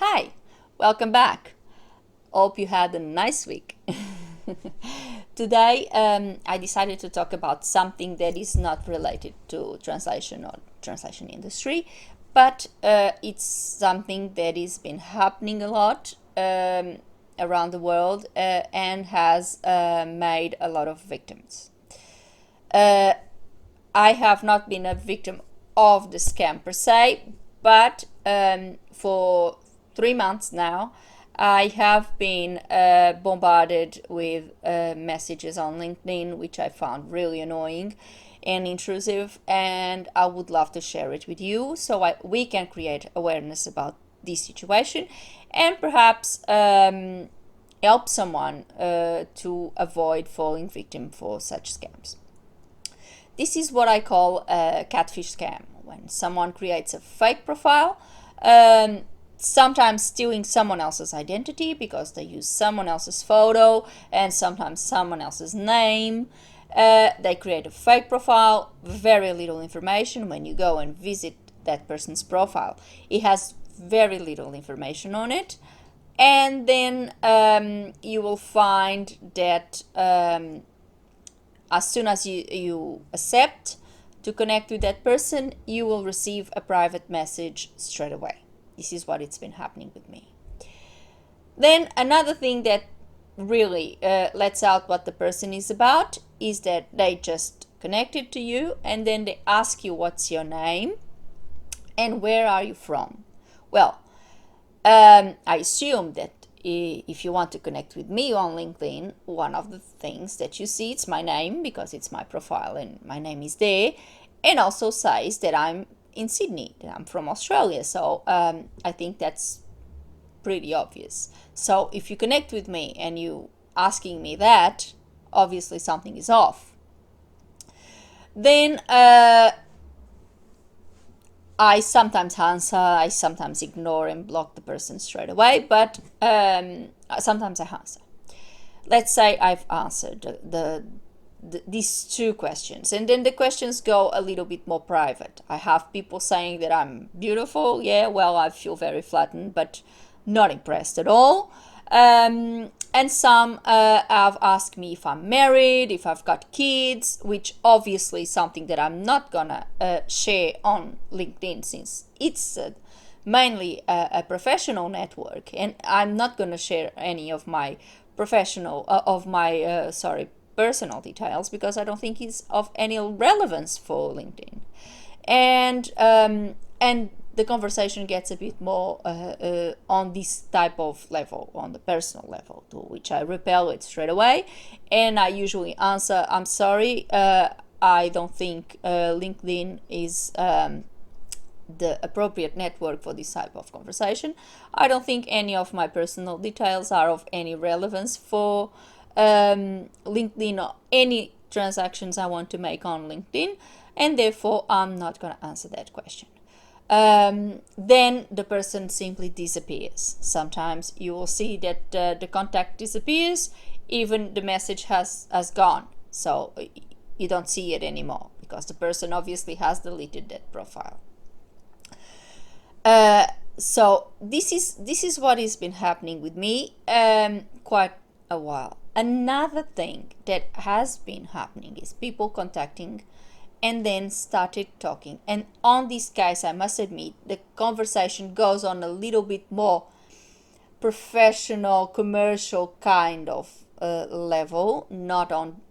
Hi, welcome back. Hope you had a nice week. Today, I decided to talk about something that is not related to translation or translation industry, but it's something that has been happening a lot around the world and has made a lot of victims. Uh, I have not been a victim of the scam per se, but for 3 months now, I have been bombarded with messages on LinkedIn, which I found really annoying and intrusive, and I would love to share it with you so we can create awareness about this situation and perhaps help someone to avoid falling victim for such scams. This is what I call a catfish scam, when someone creates a fake profile, um, sometimes stealing someone else's identity because they use someone else's photo and sometimes someone else's name. They create a fake profile, very little information. When you go and visit that person's profile, it has very little information on it. And then you will find that as soon as you accept to connect with that person, you will receive a private message straight away. This is what it's been happening with me. Then another thing that really lets out what the person is about is that they just connected to you and then they ask you what's your name and where are you from. Well, I assume that if you want to connect with me on LinkedIn, one of the things that you see, it's my name because it's my profile and my name is there, and also says that I'm in Sydney, that I'm from Australia. So I think that's pretty obvious. So if you connect with me and you asking me that, obviously something is off. Then I sometimes answer, I sometimes ignore and block the person straight away, but sometimes I answer. Let's say I've answered these two questions, and then the questions go a little bit more private. I have people saying that I'm beautiful. Yeah, well, I feel very flattened, but not impressed at all. And some have asked me if I'm married, if I've got kids, which obviously is something that I'm not gonna share on LinkedIn since it's mainly a professional network, and I'm not gonna share any of my personal details because I don't think it's of any relevance for LinkedIn. And the conversation gets a bit more on this type of level, on the personal level, to which I repel it straight away, and I usually answer, "I'm sorry, I don't think LinkedIn is the appropriate network for this type of conversation. I don't think any of my personal details are of any relevance for LinkedIn or any transactions I want to make on LinkedIn, and therefore I'm not going to answer that question." Then the person simply disappears. Sometimes you will see that the contact disappears, even the message has gone. So you don't see it anymore because the person obviously has deleted that profile. So this is what has been happening with me quite a while. Another thing that has been happening is people contacting and then started talking. And on this case, I must admit, the conversation goes on a little bit more professional, commercial kind of level, not on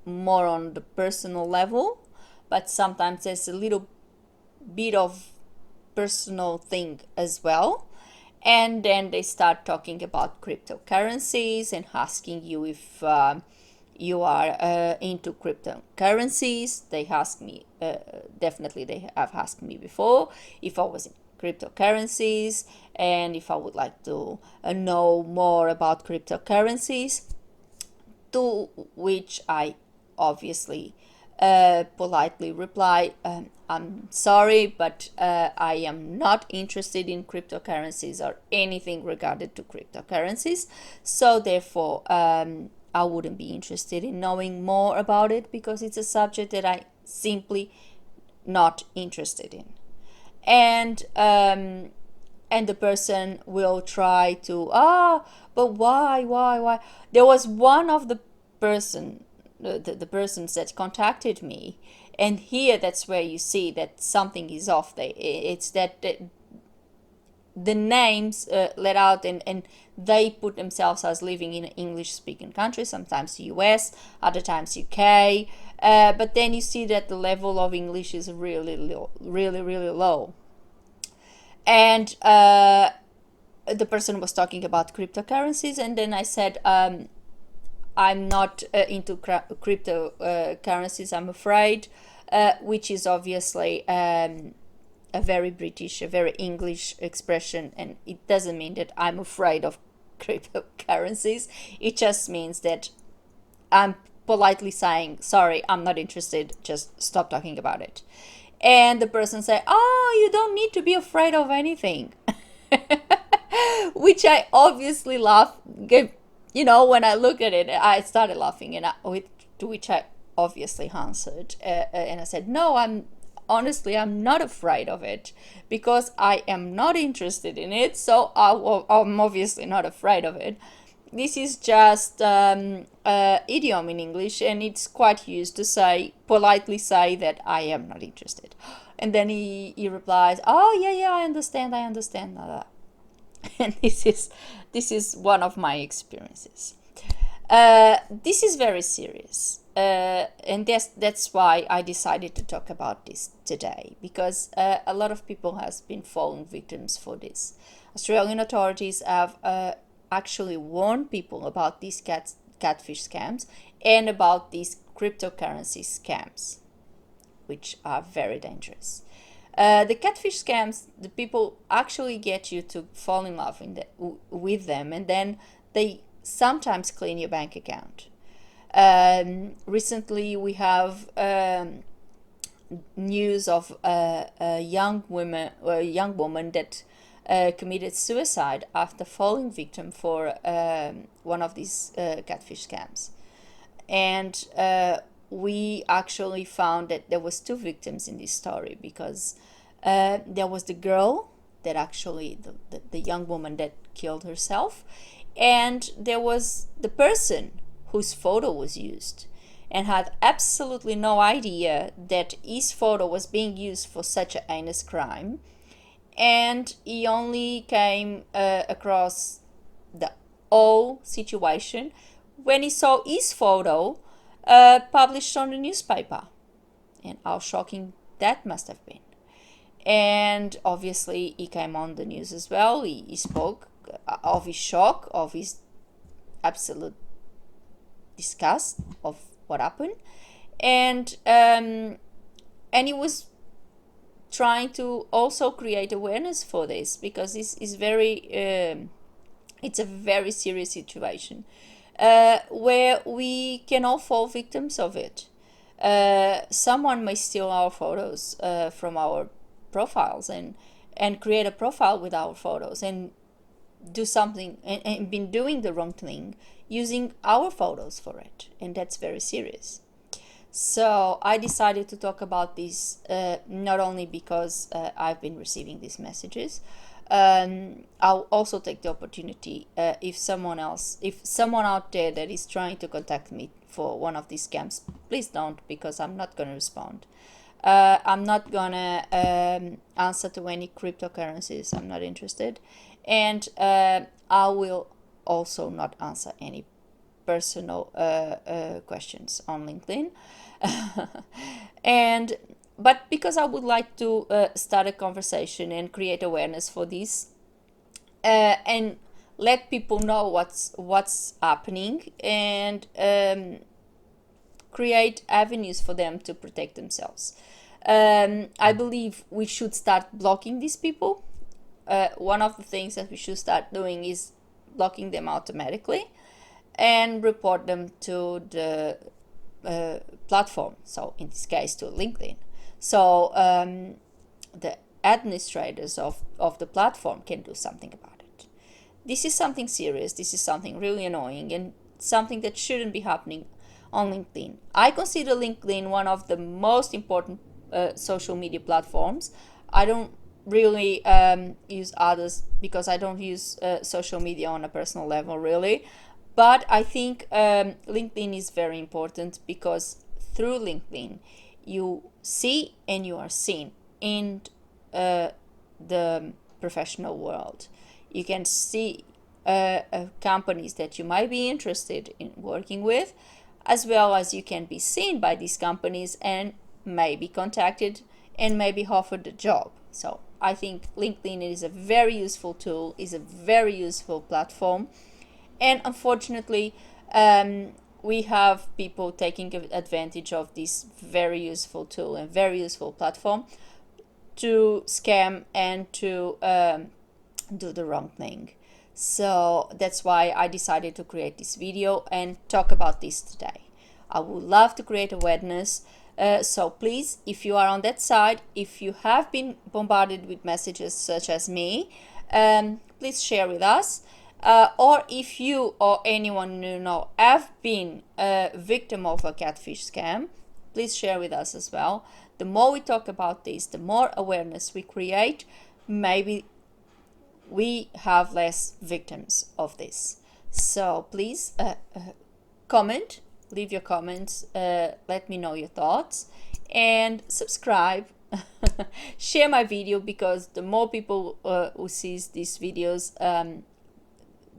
more on the personal level, but sometimes there's a little bit of personal thing as well. And then they start talking about cryptocurrencies and asking you if you are into cryptocurrencies. They ask me, definitely they have asked me before if I was in cryptocurrencies and if I would like to know more about cryptocurrencies, to which I obviously politely reply, "I'm sorry, but I am not interested in cryptocurrencies or anything regarded to cryptocurrencies. So therefore, I wouldn't be interested in knowing more about it because it's a subject that I simply not interested in." And and the person will try to, but why. There was one of the the persons that contacted me, and here that's where you see that something is off. It's that the names let out, and they put themselves as living in English speaking countries, sometimes US, other times UK, but then you see that the level of English is really low, really low. And the person was talking about cryptocurrencies, and then I said, I'm not into cryptocurrencies, I'm afraid, which is obviously a very British, a very English expression, and it doesn't mean that I'm afraid of cryptocurrencies. It just means that I'm politely saying, sorry, I'm not interested, just stop talking about it. And the person said, oh, you don't need to be afraid of anything. Which I obviously laugh. When I look at it, I started laughing, and to which I obviously answered, and I said, no, I'm not afraid of it, because I am not interested in it, so I'm obviously not afraid of it. This is just idiom in English, and it's quite used to politely say that I am not interested. And then he replies, oh, yeah, I understand. And this is one of my experiences. This is very serious. And that's why I decided to talk about this today, because a lot of people has been falling victims for this. Australian authorities have actually warned people about these catfish scams and about these cryptocurrency scams, which are very dangerous. The catfish scams, the people actually get you to fall in love with them, and then they sometimes clean your bank account. Recently, we have news of a young woman that committed suicide after falling victim for one of these catfish scams. And we actually found that there was two victims in this story, because there was the girl that actually, the young woman that killed herself, and there was the person whose photo was used, and had absolutely no idea that his photo was being used for such a heinous crime. And he only came across the whole situation when he saw his photo published on the newspaper, and how shocking that must have been. And obviously he came on the news as well. He spoke of his shock, of his absolute disgust of what happened, and he was trying to also create awareness for this, because this is it's a very serious situation where we can all fall victims of it. Someone may steal our photos from our profiles, and create a profile with our photos, and do something, and been doing the wrong thing using our photos for it, and that's very serious. So I decided to talk about this, not only because I've been receiving these messages. I'll also take the opportunity, if someone out there that is trying to contact me for one of these scams, please don't, because I'm not going to respond. I'm not going to answer to any cryptocurrencies. I'm not interested. And I will also not answer any personal questions on LinkedIn. But because I would like to start a conversation and create awareness for this, and let people know what's happening, and create avenues for them to protect themselves. I believe we should start blocking these people. One of the things that we should start doing is blocking them automatically, and report them to the platform, so in this case to LinkedIn. So the administrators of the platform can do something about it. This is something serious, this is something really annoying, and something that shouldn't be happening on LinkedIn. I consider LinkedIn one of the most important social media platforms. I don't really use others because I don't use social media on a personal level really. But I think LinkedIn is very important because through LinkedIn you see and you are seen in the professional world. You can see companies that you might be interested in working with, as well as you can be seen by these companies and maybe contacted and maybe offered a job. So I think LinkedIn is a very useful tool, is a very useful platform, and unfortunately we have people taking advantage of this very useful tool and very useful platform to scam and to do the wrong thing. So that's why I decided to create this video and talk about this today. I would love to create awareness. So please, if you are on that side, if you have been bombarded with messages such as me, please share with us. Or if you or anyone you know have been a victim of a catfish scam, please share with us as well. The more we talk about this, the more awareness we create, maybe we have less victims of this. So please comment, leave your comments, let me know your thoughts, and subscribe. Share my video, because the more people who sees these videos,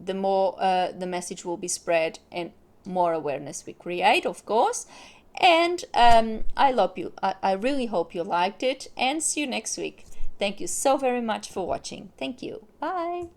the more the message will be spread and more awareness we create, of course. And I really hope you liked it, and see you next week. Thank you so very much for watching. Thank you. Bye.